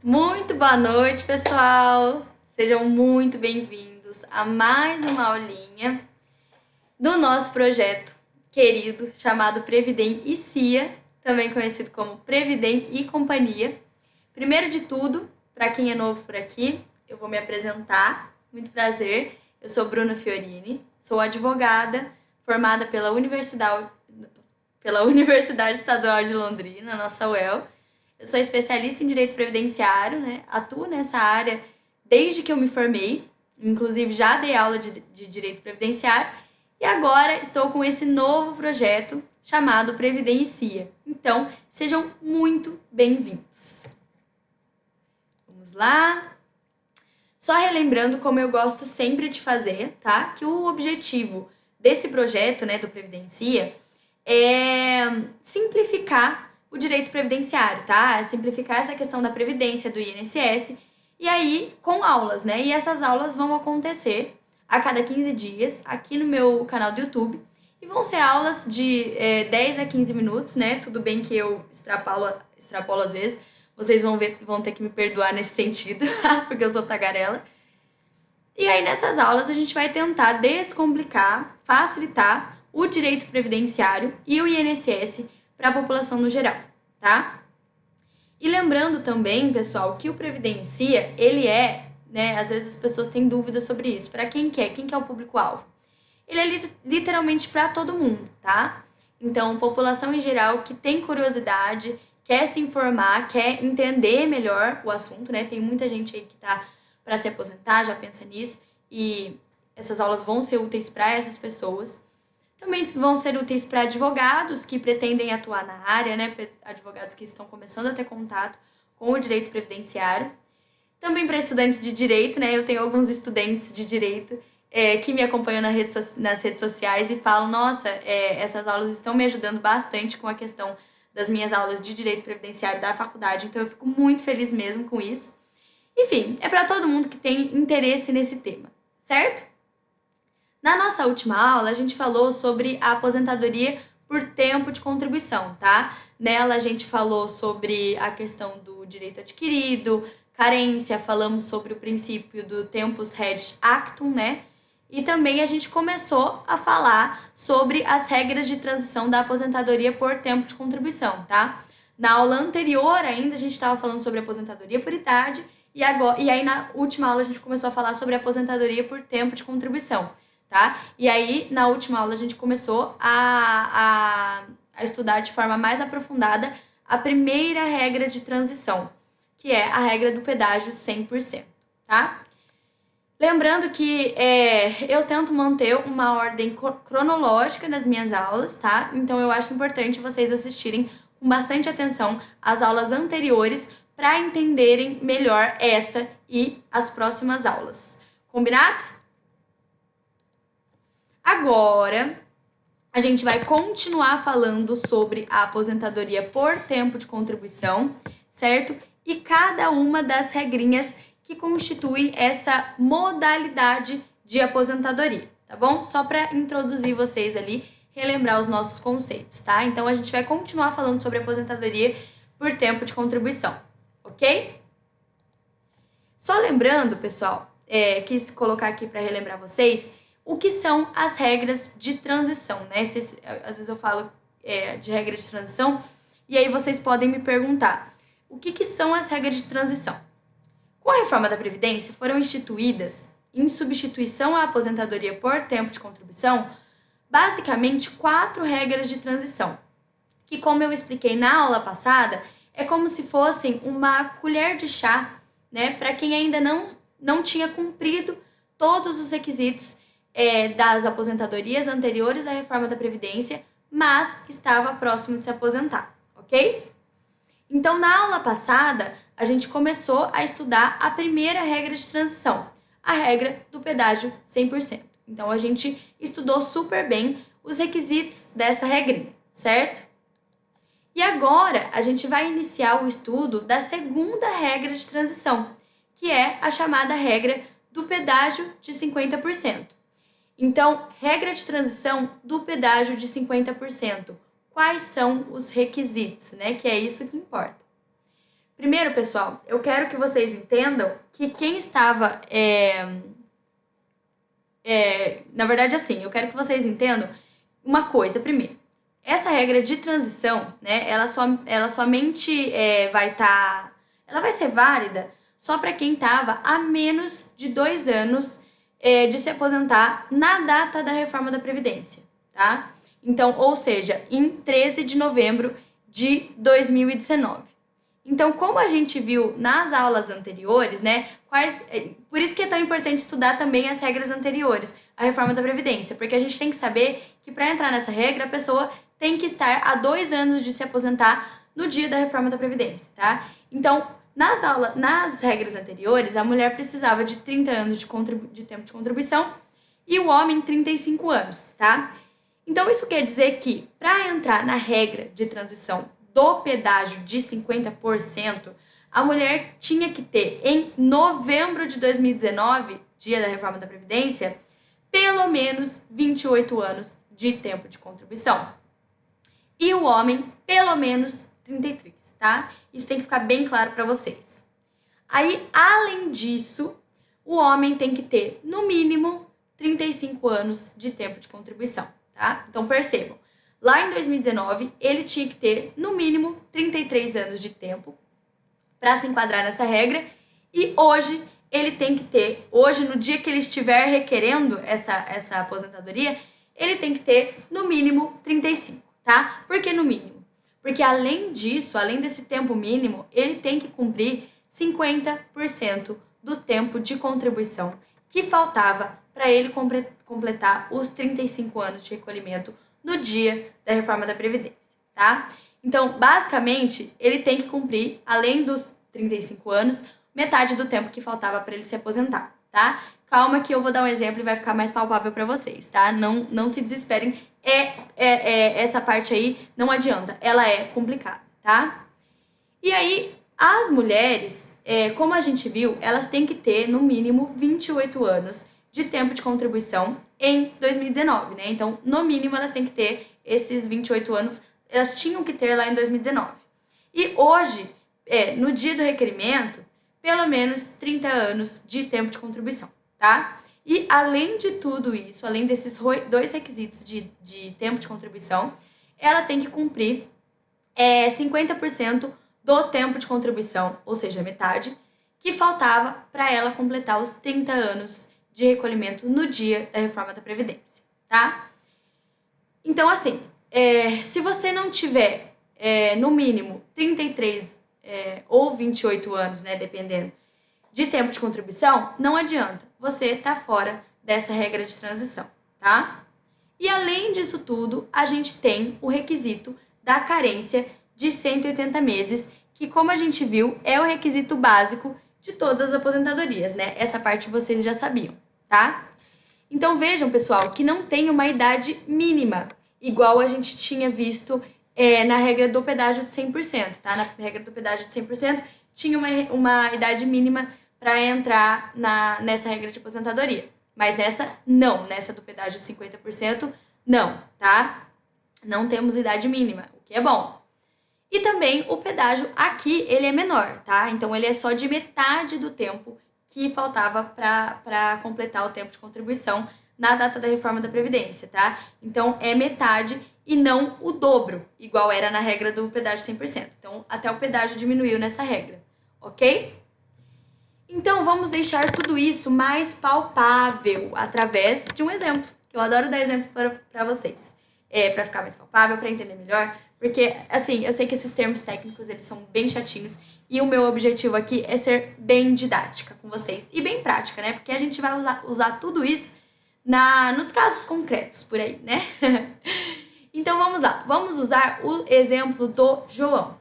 Muito boa noite, pessoal! Sejam muito bem-vindos a mais uma aulinha do nosso projeto querido chamado Previdem e CIA, também conhecido como Previdem e Companhia. Primeiro de tudo, para quem é novo por aqui, eu vou me apresentar. Muito prazer, eu sou Bruna Fiorini, sou advogada formada pela Universidade Estadual de Londrina, nossa UEL. Eu sou especialista em direito previdenciário, né? Atuo nessa área desde que eu me formei, inclusive já dei aula de direito previdenciário e agora estou com esse novo projeto chamado Previdencia. Então, sejam muito bem-vindos. Vamos lá. Só relembrando, como eu gosto sempre de fazer, tá? Que o objetivo desse projeto, né, do Previdencia, é simplificar o direito previdenciário, tá? É simplificar essa questão da previdência, do INSS, e aí com aulas, né? E essas aulas vão acontecer a cada 15 dias aqui no meu canal do YouTube, e vão ser aulas de 10 a 15 minutos, né? Tudo bem que eu extrapolo às vezes, vocês vão ter que me perdoar nesse sentido, porque eu sou tagarela. E aí, nessas aulas, a gente vai tentar descomplicar, facilitar o direito previdenciário e o INSS para a população no geral, tá? E lembrando também, pessoal, que o Previdencia, ele é, né, às vezes as pessoas têm dúvidas sobre isso, para quem que é o público-alvo? Ele é literalmente para todo mundo, tá? Então, população em geral que tem curiosidade, quer se informar, quer entender melhor o assunto, né? Tem muita gente aí que tá para se aposentar, já pensa nisso, e essas aulas vão ser úteis para essas pessoas. Também vão ser úteis para advogados que pretendem atuar na área, né? Advogados que estão começando a ter contato com o direito previdenciário. Também para estudantes de direito, né? Eu tenho alguns estudantes de direito que me acompanham nas redes sociais e falam: nossa, essas aulas estão me ajudando bastante com a questão das minhas aulas de direito previdenciário da faculdade, então eu fico muito feliz mesmo com isso. Enfim, é para todo mundo que tem interesse nesse tema, certo? Na nossa última aula, a gente falou sobre a aposentadoria por tempo de contribuição, tá? Nela, a gente falou sobre a questão do direito adquirido, carência, falamos sobre o princípio do tempus regit actum, né? E também a gente começou a falar sobre as regras de transição da aposentadoria por tempo de contribuição, tá? Na aula anterior ainda, a gente estava falando sobre aposentadoria por idade e aí na última aula a gente começou a falar sobre aposentadoria por tempo de contribuição, tá? E aí, na última aula, a gente começou a estudar de forma mais aprofundada a primeira regra de transição, que é a regra do pedágio 100%, tá? Lembrando que eu tento manter uma ordem cronológica nas minhas aulas, tá? Então, eu acho importante vocês assistirem com bastante atenção as aulas anteriores para entenderem melhor essa e as próximas aulas. Combinado? Agora, a gente vai continuar falando sobre a aposentadoria por tempo de contribuição, certo? E cada uma das regrinhas que constituem essa modalidade de aposentadoria, tá bom? Só para introduzir vocês ali, relembrar os nossos conceitos, tá? Então, a gente vai continuar falando sobre aposentadoria por tempo de contribuição, ok? Só lembrando, pessoal, quis colocar aqui para relembrar vocês o que são as regras de transição, né? Às vezes eu falo de regra de transição e aí vocês podem me perguntar o que são as regras de transição. Com a reforma da Previdência, foram instituídas, em substituição à aposentadoria por tempo de contribuição, basicamente 4 regras de transição, que, como eu expliquei na aula passada, é como se fossem uma colher de chá, né, para quem ainda não tinha cumprido todos os requisitos das aposentadorias anteriores à reforma da Previdência, mas estava próximo de se aposentar, ok? Então, na aula passada, a gente começou a estudar a primeira regra de transição, a regra do pedágio 100%. Então, a gente estudou super bem os requisitos dessa regrinha, certo? E agora, a gente vai iniciar o estudo da segunda regra de transição, que é a chamada regra do pedágio de 50%. Então, regra de transição do pedágio de 50%. Quais são os requisitos, né? Que é isso que importa. Primeiro, pessoal, eu quero que vocês entendam que quem estava... na verdade, assim, eu quero que vocês entendam uma coisa primeiro. Essa regra de transição, né, ela somente ela vai ser válida só para quem estava há menos de 2 anos de se aposentar na data da reforma da Previdência, tá? Então, ou seja, em 13 de novembro de 2019. Então, como a gente viu nas aulas anteriores, né, por isso que é tão importante estudar também as regras anteriores à reforma da Previdência, porque a gente tem que saber que para entrar nessa regra, a pessoa tem que estar há 2 anos de se aposentar no dia da reforma da Previdência, tá? Então, nas regras anteriores, a mulher precisava de 30 anos de tempo de contribuição e o homem 35 anos, tá? Então, isso quer dizer que, para entrar na regra de transição do pedágio de 50%, a mulher tinha que ter, em novembro de 2019, dia da reforma da Previdência, pelo menos 28 anos de tempo de contribuição. E o homem, pelo menos 33, tá? Isso tem que ficar bem claro para vocês. Aí, além disso, o homem tem que ter, no mínimo, 35 anos de tempo de contribuição, tá? Então, percebam. Lá em 2019, ele tinha que ter, no mínimo, 33 anos de tempo para se enquadrar nessa regra. E hoje, ele tem que ter, hoje, no dia que ele estiver requerendo essa aposentadoria, ele tem que ter, no mínimo, 35, tá? Por que no mínimo? Porque, além disso, além desse tempo mínimo, ele tem que cumprir 50% do tempo de contribuição que faltava para ele completar os 35 anos de recolhimento no dia da reforma da Previdência, tá? Então, basicamente, ele tem que cumprir, além dos 35 anos, metade do tempo que faltava para ele se aposentar, tá? Calma que eu vou dar um exemplo e vai ficar mais palpável para vocês, tá? Não se desesperem, essa parte aí não adianta, ela é complicada, tá? E aí, as mulheres, como a gente viu, elas têm que ter, no mínimo, 28 anos de tempo de contribuição em 2019, né? Então, no mínimo, elas têm que ter esses 28 anos, elas tinham que ter lá em 2019. E hoje, no dia do requerimento, pelo menos 30 anos de tempo de contribuição, tá? E além de tudo isso, além desses 2 requisitos de tempo de contribuição, ela tem que cumprir 50% do tempo de contribuição, ou seja, metade, que faltava para ela completar os 30 anos de recolhimento no dia da reforma da Previdência, tá? Então, assim, se você não tiver, no mínimo, 33 ou 28 anos, né, dependendo, de tempo de contribuição, não adianta, você tá fora dessa regra de transição, tá? E além disso tudo, a gente tem o requisito da carência de 180 meses, que, como a gente viu, é o requisito básico de todas as aposentadorias, né? Essa parte vocês já sabiam, tá? Então, vejam, pessoal, que não tem uma idade mínima, igual a gente tinha visto na regra do pedágio de 100%, tá? Na regra do pedágio de 100%, tinha uma idade mínima para entrar nessa regra de aposentadoria. Mas nessa, não. Nessa do pedágio de 50%, não, tá? Não temos idade mínima, o que é bom. E também o pedágio aqui, ele é menor, tá? Então, ele é só de metade do tempo que faltava para completar o tempo de contribuição na data da reforma da Previdência, tá? Então, é metade e não o dobro, igual era na regra do pedágio 100%. Então, até o pedágio diminuiu nessa regra, ok? Então, vamos deixar tudo isso mais palpável através de um exemplo, que eu adoro dar exemplo para vocês. Para ficar mais palpável, para entender melhor, porque, assim, eu sei que esses termos técnicos, eles são bem chatinhos, e o meu objetivo aqui é ser bem didática com vocês, e bem prática, né? Porque a gente vai usar tudo isso nos casos concretos, por aí, né? Então, vamos lá. Vamos usar o exemplo do João.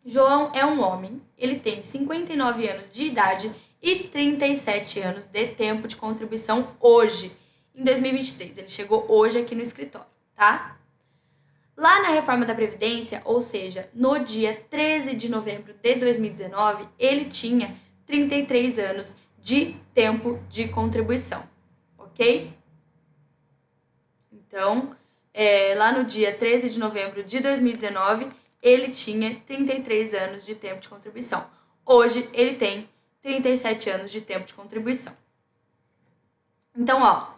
João é um homem, ele tem 59 anos de idade e 37 anos de tempo de contribuição hoje, em 2023. Ele chegou hoje aqui no escritório, tá? Lá na reforma da Previdência, ou seja, no dia 13 de novembro de 2019, ele tinha 33 anos de tempo de contribuição, ok? Então, lá no dia 13 de novembro de 2019, ele tinha 33 anos de tempo de contribuição. Hoje, ele tem 37 anos de tempo de contribuição. Então, ó,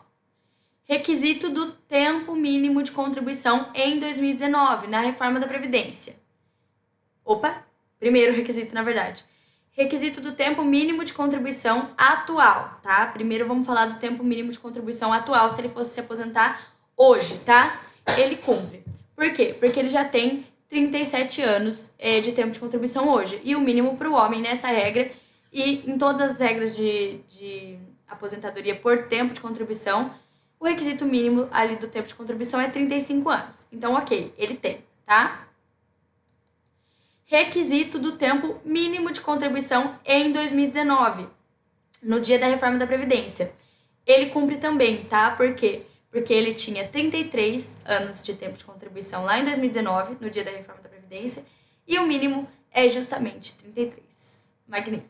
requisito do tempo mínimo de contribuição em 2019, na reforma da Previdência. Primeiro requisito, na verdade. Requisito do tempo mínimo de contribuição atual, tá? Primeiro vamos falar do tempo mínimo de contribuição atual, se ele fosse se aposentar hoje, tá? Ele cumpre. Por quê? Porque ele já tem 37 anos de tempo de contribuição hoje. E o mínimo para o homem nessa regra e em todas as regras de aposentadoria por tempo de contribuição, o requisito mínimo ali do tempo de contribuição é 35 anos. Então, ok, ele tem, tá? Requisito do tempo mínimo de contribuição em 2019, no dia da reforma da Previdência. Ele cumpre também, tá? Por quê? Porque ele tinha 33 anos de tempo de contribuição lá em 2019, no dia da reforma da Previdência, e o mínimo é justamente 33. Magnífico.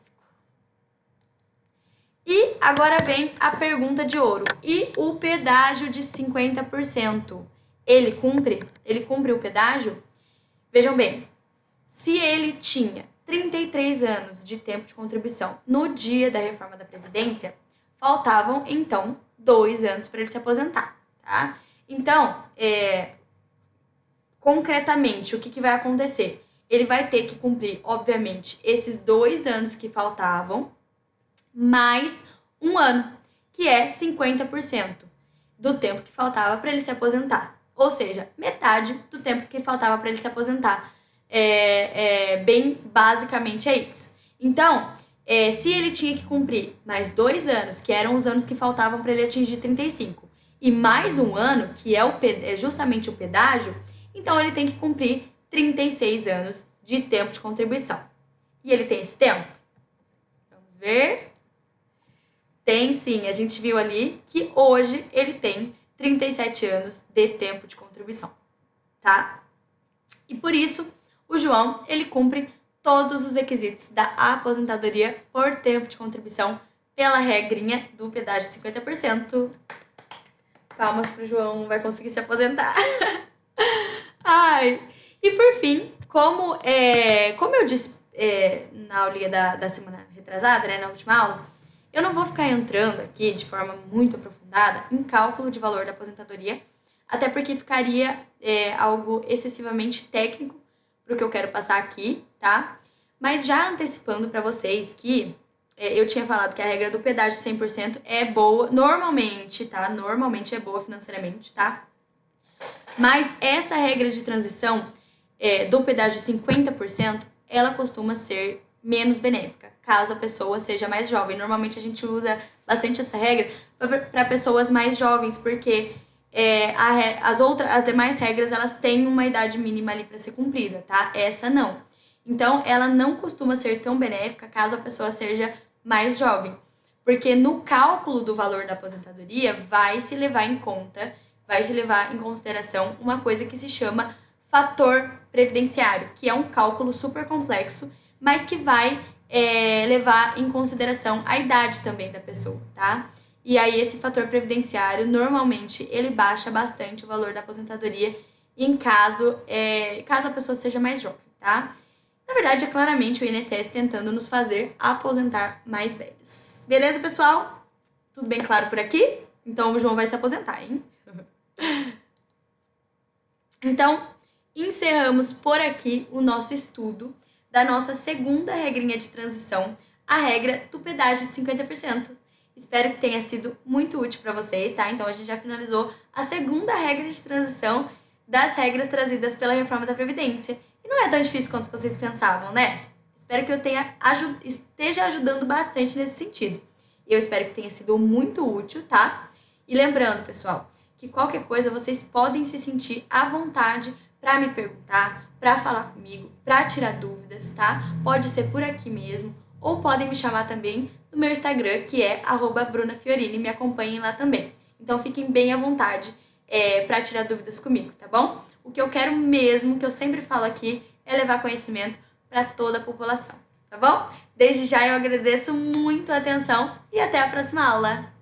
E agora vem a pergunta de ouro. E o pedágio de 50%? Ele cumpre? Ele cumpre o pedágio? Vejam bem, se ele tinha 33 anos de tempo de contribuição no dia da reforma da Previdência, faltavam, então, 2 anos para ele se aposentar, tá? Então, concretamente, o que vai acontecer? Ele vai ter que cumprir, obviamente, esses 2 anos que faltavam, mais 1 ano, que é 50% do tempo que faltava para ele se aposentar. Ou seja, metade do tempo que faltava para ele se aposentar. Bem basicamente é isso. Então, se ele tinha que cumprir mais 2 anos, que eram os anos que faltavam para ele atingir 35, e mais 1 ano, que é justamente o pedágio, então ele tem que cumprir 36 anos de tempo de contribuição. E ele tem esse tempo? Vamos ver. Tem sim, a gente viu ali que hoje ele tem 37 anos de tempo de contribuição, tá? E por isso, o João, ele cumpre todos os requisitos da aposentadoria por tempo de contribuição pela regrinha do pedágio de 50%. Palmas pro João, vai conseguir se aposentar. Ai, e por fim, como eu disse na aulinha da semana retrasada, né, na última aula, eu não vou ficar entrando aqui de forma muito aprofundada em cálculo de valor da aposentadoria, até porque ficaria algo excessivamente técnico para o que eu quero passar aqui, tá? Mas já antecipando para vocês que eu tinha falado que a regra do pedágio 100% é boa, normalmente, tá? Normalmente é boa financeiramente, tá? Mas essa regra de transição do pedágio 50%, ela costuma ser menos benéfica, caso a pessoa seja mais jovem. Normalmente a gente usa bastante essa regra para pessoas mais jovens, porque as demais regras, elas têm uma idade mínima ali para ser cumprida, tá? Essa não. Então, ela não costuma ser tão benéfica caso a pessoa seja mais jovem, porque no cálculo do valor da aposentadoria vai se levar em consideração uma coisa que se chama fator previdenciário, que é um cálculo super complexo, mas que vai levar em consideração a idade também da pessoa, tá? E aí esse fator previdenciário, normalmente, ele baixa bastante o valor da aposentadoria em caso a pessoa seja mais jovem, tá? Na verdade, é claramente o INSS tentando nos fazer aposentar mais velhos. Beleza, pessoal? Tudo bem claro por aqui? Então, o João vai se aposentar, hein? Então, encerramos por aqui o nosso estudo da nossa segunda regrinha de transição, a regra do pedágio de 50%. Espero que tenha sido muito útil para vocês, tá? Então, a gente já finalizou a segunda regra de transição das regras trazidas pela reforma da Previdência. E não é tão difícil quanto vocês pensavam, né? Espero que eu esteja ajudando bastante nesse sentido. Eu espero que tenha sido muito útil, tá? E lembrando, pessoal, que qualquer coisa vocês podem se sentir à vontade para me perguntar, para falar comigo, para tirar dúvidas, tá? Pode ser por aqui mesmo, ou podem me chamar também no meu Instagram, que é @brunafiorini, me acompanhem lá também. Então fiquem bem à vontade para tirar dúvidas comigo, tá bom? O que eu quero mesmo, que eu sempre falo aqui, é levar conhecimento para toda a população, tá bom? Desde já eu agradeço muito a atenção e até a próxima aula!